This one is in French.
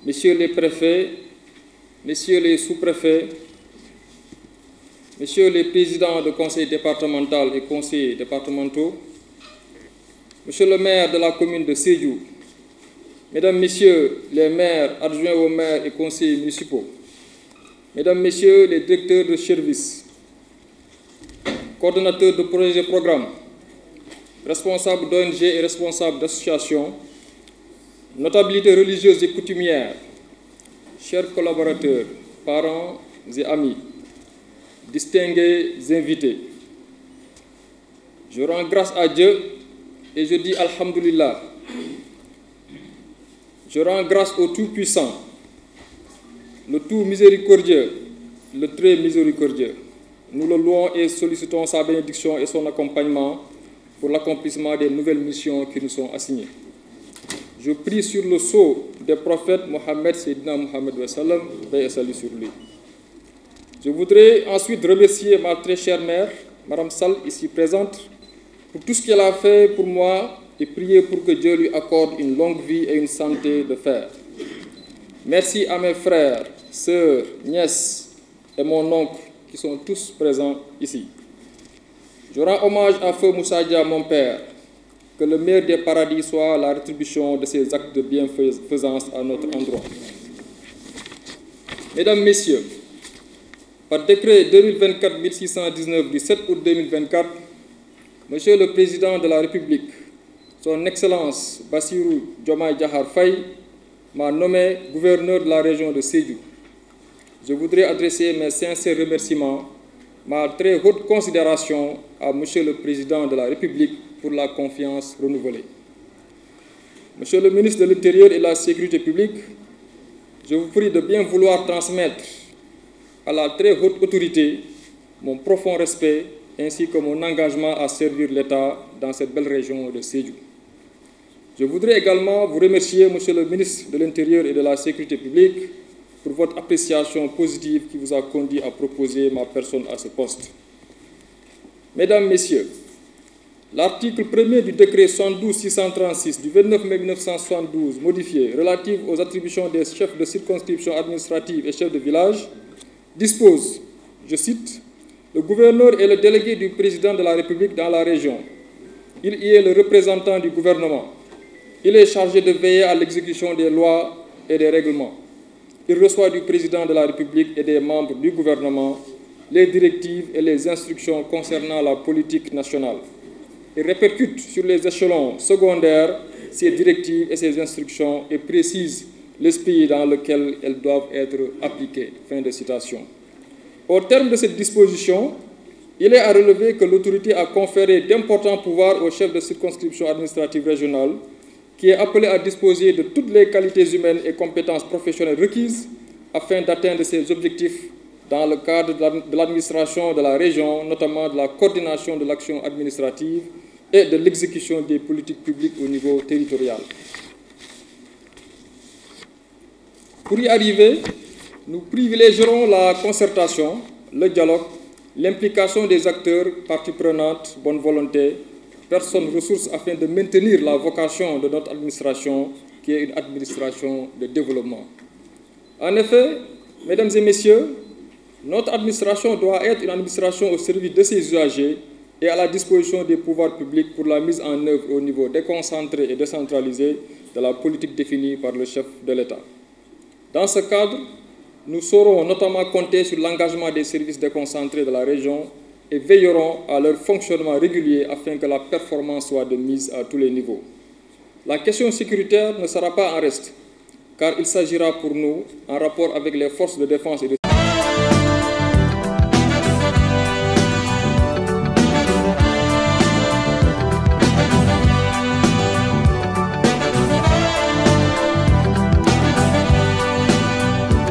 Messieurs les préfets, Messieurs les sous-préfets, Messieurs les présidents de conseils départemental et conseillers départementaux, Monsieur le maire de la commune de Sédhiou, Mesdames, Messieurs les maires, adjoints aux maires et conseillers municipaux, Mesdames, Messieurs les directeurs de services, coordonnateurs de projets et programmes, responsables d'ONG et responsables d'associations, notabilités religieuses et coutumières, chers collaborateurs, parents et amis, distingués invités, je rends grâce à Dieu et je dis Alhamdulillah. Je rends grâce au Tout-Puissant, le Tout Miséricordieux, le Très Miséricordieux. Nous le louons et sollicitons sa bénédiction et son accompagnement pour l'accomplissement des nouvelles missions qui nous sont assignées. Je prie sur le sceau des prophètes Mohammed, Sayyidina Mohammed wa sallam, paix et salut sur lui. Je voudrais ensuite remercier ma très chère mère, Madame Sall, ici présente, pour tout ce qu'elle a fait pour moi et prier pour que Dieu lui accorde une longue vie et une santé de fer. Merci à mes frères, sœurs, nièces et mon oncle qui sont tous présents ici. Je rends hommage à Feu Moussa Dia, mon père. Que le meilleur des paradis soit la rétribution de ses actes de bienfaisance à notre endroit. Mesdames, Messieurs, par décret 2024-1619 du 7 août 2024, Monsieur le Président de la République, Son Excellence Bassirou Diomaye Diakhar Faye, m'a nommé gouverneur de la région de Sédhiou. Je voudrais adresser mes sincères remerciements, ma très haute considération à Monsieur le Président de la République pour la confiance renouvelée. Monsieur le ministre de l'Intérieur et de la Sécurité publique, je vous prie de bien vouloir transmettre à la très haute autorité mon profond respect ainsi que mon engagement à servir l'État dans cette belle région de Sédhiou. Je voudrais également vous remercier, Monsieur le ministre de l'Intérieur et de la Sécurité publique, pour votre appréciation positive qui vous a conduit à proposer ma personne à ce poste. Mesdames, Messieurs, l'article 1er du décret 72-636 du 29 mai 1972 modifié relatif aux attributions des chefs de circonscription administrative et chefs de village dispose, je cite, « Le gouverneur est le délégué du président de la République dans la région. Il y est le représentant du gouvernement. Il est chargé de veiller à l'exécution des lois et des règlements. Il reçoit du président de la République et des membres du gouvernement les directives et les instructions concernant la politique nationale. Il répercute sur les échelons secondaires ces directives et ces instructions et précise l'esprit dans lequel elles doivent être appliquées. » Fin de citation. Au terme de cette disposition, il est à relever que l'autorité a conféré d'importants pouvoirs au chef de circonscription administrative régionale, qui est appelé à disposer de toutes les qualités humaines et compétences professionnelles requises afin d'atteindre ses objectifs dans le cadre de l'administration de la région, notamment de la coordination de l'action administrative et de l'exécution des politiques publiques au niveau territorial. Pour y arriver, nous privilégierons la concertation, le dialogue, l'implication des acteurs, parties prenantes, bonne volonté, personnes, ressources, afin de maintenir la vocation de notre administration, qui est une administration de développement. En effet, mesdames et messieurs, notre administration doit être une administration au service de ses usagers et à la disposition des pouvoirs publics pour la mise en œuvre au niveau déconcentré et décentralisé de la politique définie par le chef de l'État. Dans ce cadre, nous saurons notamment compter sur l'engagement des services déconcentrés de la région et veillerons à leur fonctionnement régulier afin que la performance soit de mise à tous les niveaux. La question sécuritaire ne sera pas en reste, car il s'agira pour nous, en rapport avec les forces de défense et de